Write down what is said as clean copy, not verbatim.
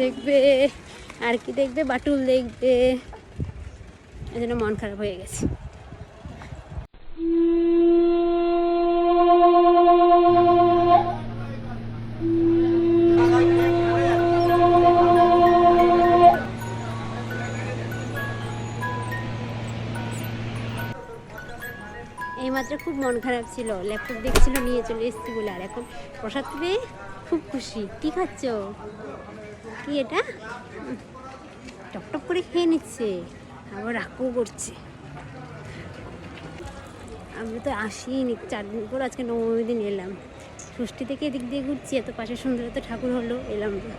দেখবে, আর কি দেখবে, বাটুল দেখবে, এই জন্য মন খারাপ হয়ে গেছে। এইমাত্র খুব মন খারাপ ছিল, ল্যাপটপ দেখছিল, নিয়ে চলে এসেছি বলে, আর এখন প্রসাদ পেয়ে খুব খুশি। কি খাচ্ছ? কি এটা? টকটক করে খেয়ে নিচ্ছে, আবার রাগও করছে। আমরা তো আসিনি 4 দিন পর, আজকে 9ম দিন এলাম। ষষ্ঠী থেকে এদিক দিয়ে ঘুরছি, এত পাশে সুন্দর এত ঠাকুর হলো, এলাম না।